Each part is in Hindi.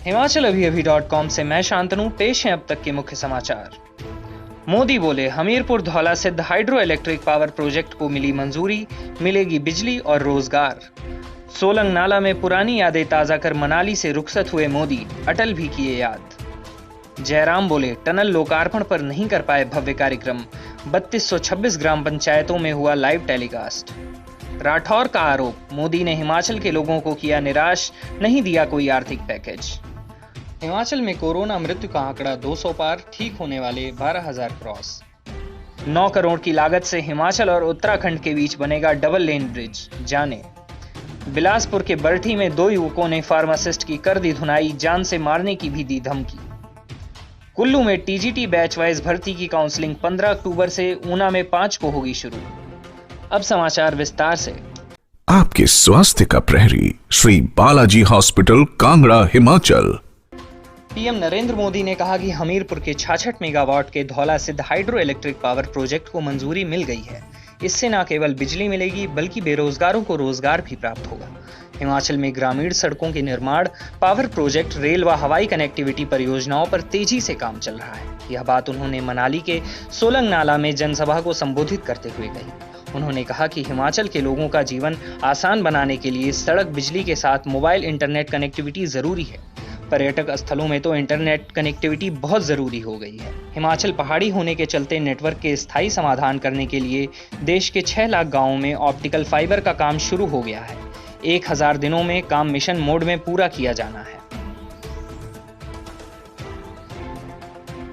हिमाचल से मैं शांतनु। पेश हैं अब तक के मुख्य समाचार। मोदी बोले, हमीरपुर धौला सिद्ध हाइड्रो इलेक्ट्रिक पावर प्रोजेक्ट को मिली मंजूरी, मिलेगी बिजली और रोजगार। सोलंग नाला में पुरानी यादें ताजा कर मनाली से रुखसत हुए मोदी, अटल भी किए याद। जयराम बोले, टनल लोकार्पण पर नहीं कर पाए भव्य कार्यक्रम, 3226 ग्राम पंचायतों में हुआ लाइव टेलीकास्ट। राठौर का आरोप, मोदी ने हिमाचल के लोगों को किया निराश, नहीं दिया कोई आर्थिक पैकेज। हिमाचल में कोरोना मृत्यु का आंकड़ा 200 पार, ठीक होने वाले 12,000 क्रॉस। 9 करोड़ की लागत से हिमाचल और उत्तराखंड के बीच बनेगा डबल लेन ब्रिज, जाने। बिलासपुर के बरठी में 2 युवकों ने फार्मासिस्ट की कर दी धुनाई, जान से मारने की भी दी धमकी। कुल्लू में टीजीटी बैच वाइज भर्ती की काउंसलिंग 15 अक्टूबर से, ऊना में 5 को होगी शुरू। अब समाचार विस्तार से। आपके स्वास्थ्य का प्रहरी श्री बालाजी हॉस्पिटल, कांगड़ा, हिमाचल। पीएम नरेंद्र मोदी ने कहा कि हमीरपुर के 66 मेगावाट के धौला सिद्ध हाइड्रो इलेक्ट्रिक पावर प्रोजेक्ट को मंजूरी मिल गई है। इससे न केवल बिजली मिलेगी बल्कि बेरोजगारों को रोजगार भी प्राप्त होगा। हिमाचल में ग्रामीण सड़कों के निर्माण, पावर प्रोजेक्ट, रेल व हवाई कनेक्टिविटी परियोजनाओं पर तेजी से काम चल रहा है। यह बात उन्होंने मनाली के सोलंग नाला में जनसभा को संबोधित करते हुए कही। उन्होंने कहा कि हिमाचल के लोगों का जीवन आसान बनाने के लिए सड़क, बिजली के साथ मोबाइल इंटरनेट कनेक्टिविटी जरूरी है। पर्यटक स्थलों में तो इंटरनेट कनेक्टिविटी बहुत जरूरी हो गई है। हिमाचल पहाड़ी होने के चलते नेटवर्क के स्थायी समाधान करने के लिए देश के 6 लाख गांवों में ऑप्टिकल फाइबर का काम शुरू हो गया है। 1000 दिनों में काम मिशन मोड में पूरा किया जाना है।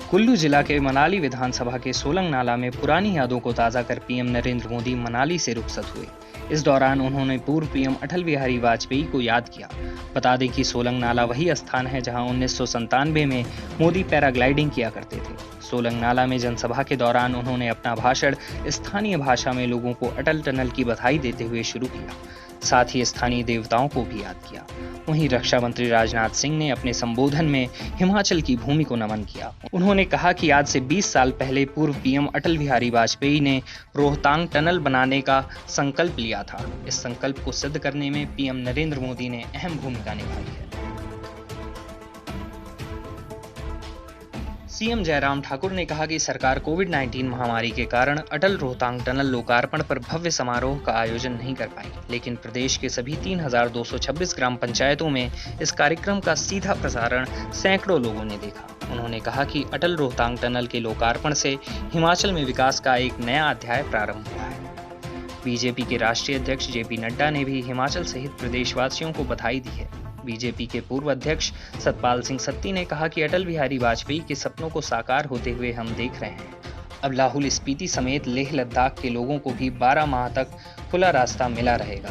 कुल्लू जिला के मनाली विधानसभा के सोलंग नाला में पुरानी यादों को ताजा कर पीएम नरेंद्र मोदी मनाली से रुखसत हुए। इस दौरान उन्होंने पूर्व पीएम अटल बिहारी वाजपेयी को याद किया। बता दें कि सोलंग नाला वही स्थान है जहां 1997 में मोदी पैराग्लाइडिंग किया करते थे। सोलंग नाला में जनसभा के दौरान उन्होंने अपना भाषण स्थानीय भाषा में लोगों को अटल टनल की बधाई देते हुए शुरू किया। साथ ही स्थानीय देवताओं को भी याद किया। वहीं रक्षा मंत्री राजनाथ सिंह ने अपने संबोधन में हिमाचल की भूमि को नमन किया। उन्होंने कहा कि आज से 20 साल पहले पूर्व पीएम अटल बिहारी वाजपेयी ने रोहतांग टनल बनाने का संकल्प लिया था। इस संकल्प को सिद्ध करने में पीएम नरेंद्र मोदी ने अहम भूमिका निभाई है। सीएम जयराम ठाकुर ने कहा कि सरकार कोविड-19 महामारी के कारण अटल रोहतांग टनल लोकार्पण पर भव्य समारोह का आयोजन नहीं कर पाई, लेकिन प्रदेश के सभी 3226 ग्राम पंचायतों में इस कार्यक्रम का सीधा प्रसारण सैकड़ों लोगों ने देखा। उन्होंने कहा कि अटल रोहतांग टनल के लोकार्पण से हिमाचल में विकास का एक नया अध्याय प्रारंभ हुआ है। बीजेपी के राष्ट्रीय अध्यक्ष जेपी नड्डा ने भी हिमाचल सहित प्रदेशवासियों को बधाई दी है। बीजेपी के पूर्व अध्यक्ष सतपाल सिंह सत्ती ने कहा कि अटल बिहारी वाजपेयी के सपनों को साकार होते हुए हम देख रहे हैं। अब लाहौल स्पीति समेत लेह लद्दाख के लोगों को भी 12 माह तक खुला रास्ता मिला रहेगा।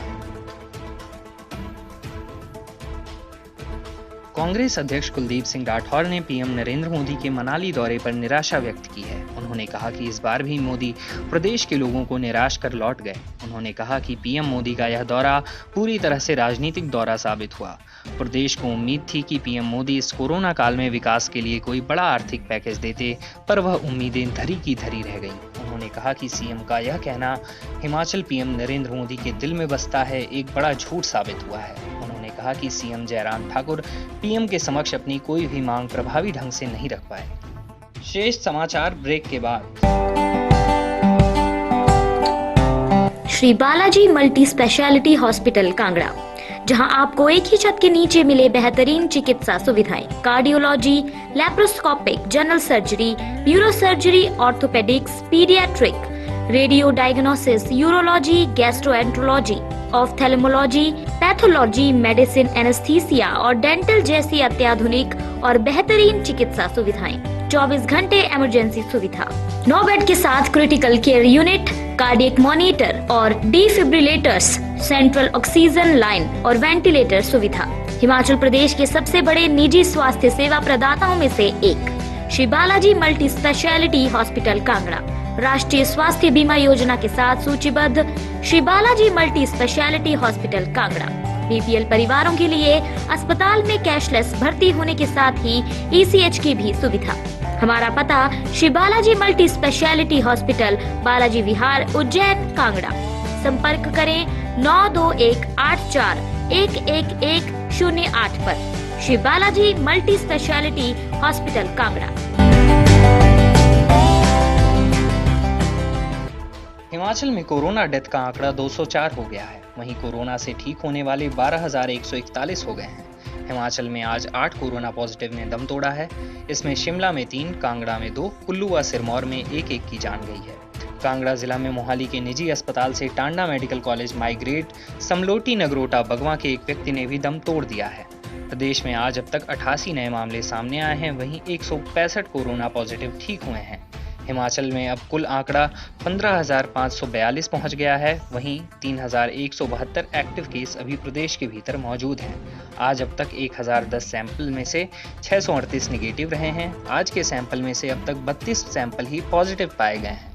कांग्रेस अध्यक्ष कुलदीप सिंह राठौर ने पीएम नरेंद्र मोदी के मनाली दौरे पर निराशा व्यक्त की है। उन्होंने कहा कि इस बार भी मोदी प्रदेश के लोगों को निराश कर लौट गए। उन्होंने कहा कि पीएम मोदी का यह दौरा पूरी तरह से राजनीतिक दौरा साबित हुआ। प्रदेश को उम्मीद थी कि पीएम मोदी इस कोरोना काल में विकास के लिए कोई बड़ा आर्थिक पैकेज देते, पर वह उम्मीदें धरी की धरी रह गईं। उन्होंने कहा कि सीएम का यह कहना हिमाचल पीएम नरेंद्र मोदी के दिल में बसता है, एक बड़ा झूठ साबित हुआ है। उन्होंने कहा कि सीएम जयराम ठाकुर पीएम के समक्ष अपनी कोई भी मांग प्रभावी ढंग से नहीं रख पाए। शेष समाचार ब्रेक के बाद। Shri Balaji multi specialty hospital, Kangra, जहां आपको एक ही छत के नीचे मिले बेहतरीन चिकित्सा सुविधाएं, cardiology, laparoscopic, general surgery, neuro surgery, orthopaedics, paediatric, radio diagnosis, urology, gastroenterology, ophthalmology, pathology, medicine, anaesthesia और डेंटल जैसी अत्याधुनिक और बेहतरीन चिकित्सा सुविधाएं, 24 घंटे इमरजेंसी सुविधा, 9 बेड के साथ critical care unit, cardiac monitor और डिफिब्रिलेटर्स, सेंट्रल ऑक्सीजन लाइन और वेंटिलेटर सुविधा। हिमाचल प्रदेश के सबसे बड़े निजी स्वास्थ्य सेवा प्रदाताओं में से एक Shri Balaji multi specialty hospital, Kangra, राष्ट्रीय स्वास्थ्य बीमा योजना के साथ सूचीबद्ध Shri Balaji multi specialty hospital, Kangra. BPL परिवारों के लिए अस्पताल में कैशलेस भर्ती होने के साथ ही ईसीएच की भी सुविधा। हमारा पता Shri Balaji multi specialty hospital, Balaji Vihar, Ujjain, Kangra. संपर्क करें 9218411108 पर। Shri Balaji multi specialty hospital Kangra. Himachal में कोरोना डेथ का आंकड़ा 204 हो गया है। वहीं कोरोना से ठीक होने वाले 12,141 हो गए हैं। हिमाचल में आज 8 कोरोना पॉजिटिव ने दम तोड़ा है। इसमें शिमला में 3, कांगड़ा में 2, कुल्लू व सिरमौर में 1-1 की जान गई है। कांगड़ा जिला में मोहाली के निजी अस्पताल से Tanda medical college migrate Samloti Nagrota Bagwan के एक व्यक्ति ने भी दम तोड़ दिया है। प्रदेश में आज अब तक 88 नए मामले सामने आए हैं। वहीं 165 कोरोना पॉजिटिव ठीक हुए हैं। हिमाचल में अब कुल आंकड़ा 15,542 पहुंच गया है। वहीं 3,172 एक्टिव केस अभी प्रदेश के भीतर मौजूद हैं। आज अब तक 1,010 सैंपल में से 638 निगेटिव रहे हैं। आज के सैंपल में से अब तक 32 सैंपल ही पॉजिटिव पाए गए हैं।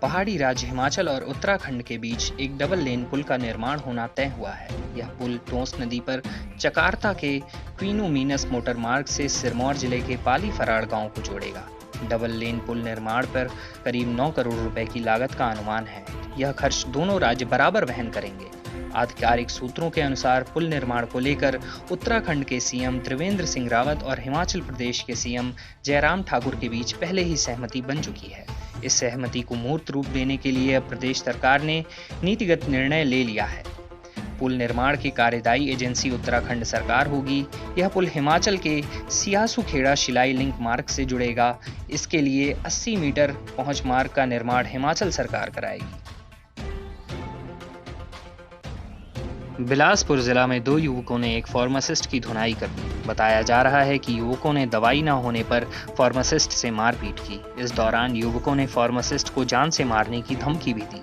पहाड़ी राज्य हिमाचल और उत्तराखंड के बीच एक डबल लेन पुल का निर्माण होना तय हुआ है। यह पुल टोंस नदी पर चकारता के क्वीनू मीनस मोटर मार्ग से सिरमौर जिले के पाली फराड़ गांव को जोड़ेगा। डबल लेन पुल निर्माण पर करीब 9 करोड़ रुपए की लागत का अनुमान है। यह खर्च दोनों राज्य बराबर वहन करेंगे। आधिकारिक सूत्रों के अनुसार पुल निर्माण को लेकर उत्तराखंड के सीएम त्रिवेंद्र सिंह रावत और हिमाचल प्रदेश के सीएम जयराम ठाकुर के बीच पहले ही सहमति बन चुकी है। इस सहमति को मूर्त रूप देने के लिए अब प्रदेश सरकार ने नीतिगत निर्णय ले लिया है। पुल निर्माण की कार्यदायी एजेंसी उत्तराखंड सरकार होगी। यह पुल हिमाचल के सियासू खेड़ा शिलाई लिंक मार्ग से जुड़ेगा। इसके लिए 80 मीटर पहुंच मार्ग का निर्माण हिमाचल सरकार कराएगी। बिलासपुर जिला में 2 युवकों ने एक फार्मासिस्ट की धुनाई कर दी। बताया जा रहा है कि युवकों ने दवाई न होने पर फार्मासिस्ट से मारपीट की। इस दौरान युवकों ने फार्मासिस्ट को जान से मारने की धमकी भी दी।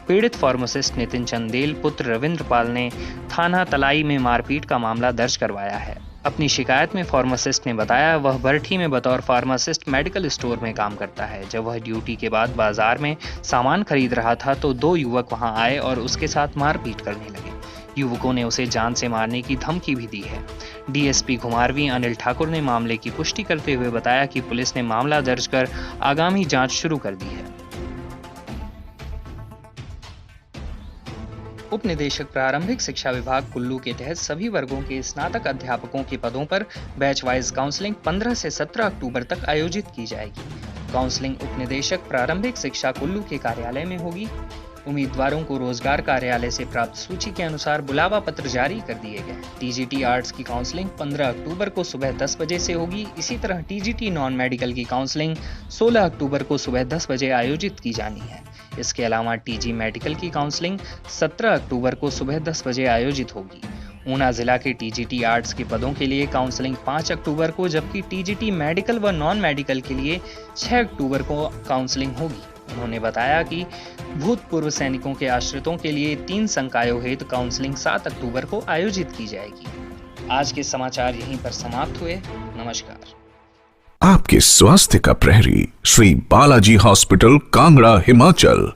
पीड़ित फार्मासिस्ट नितिन चंदेल पुत्र रविंद्र पाल ने थाना तलाई में मारपीट का मामला दर्ज करवाया है। अपनी शिकायत में फार्मासिस्ट ने बताया वह बरठी में बतौर फार्मासिस्ट मेडिकल स्टोर में काम करता है। जब वह ड्यूटी के बाद बाजार में सामान खरीद रहा था तो 2 युवक वहां आए और उसके साथ मारपीट करने लगे। युवकों ने उसे जान से मारने की धमकी भी दी है। डीएसपी घुमारवी अनिल ठाकुर ने मामले की पुष्टि करते हुए बताया कि पुलिस ने मामला दर्ज कर आगामी जांच शुरू कर दी है। उप निदेशक प्रारंभिक शिक्षा विभाग कुल्लू के तहत सभी वर्गों के स्नातक अध्यापकों के पदों पर बैच वाइज काउंसलिंग 15 से 17 अक्टूबर तक आयोजित की जाएगी। काउंसलिंग उप निदेशक प्रारंभिक शिक्षा कुल्लू के कार्यालय में होगी। उम्मीदवारों को रोजगार कार्यालय से प्राप्त सूची के अनुसार बुलावा पत्र जारी कर दिए गए। टीजीटी आर्ट्स की काउंसलिंग 15 अक्टूबर को सुबह 10 बजे से होगी। इसी तरह टीजीटी नॉन मेडिकल की काउंसलिंग 16 अक्टूबर को सुबह 10 बजे आयोजित की जानी है। इसके अलावा टीजी मेडिकल की काउंसलिंग 17 अक्टूबर को सुबह 10 बजे आयोजित होगी। ऊना जिला के टीजीटी आर्ट्स के पदों के लिए काउंसलिंग 5 अक्टूबर को, जबकि टीजीटी मेडिकल व नॉन मेडिकल के लिए 6 अक्टूबर को काउंसलिंग होगी। उन्होंने बताया कि भूतपूर्व सैनिकों के आश्रितों के लिए 3 संकायों हेतु काउंसलिंग 7 अक्टूबर को आयोजित की जाएगी। आज के समाचार यहीं पर समाप्त हुए। नमस्कार। आपके स्वास्थ्य का प्रहरी श्री बालाजी हॉस्पिटल कांगड़ा हिमाचल।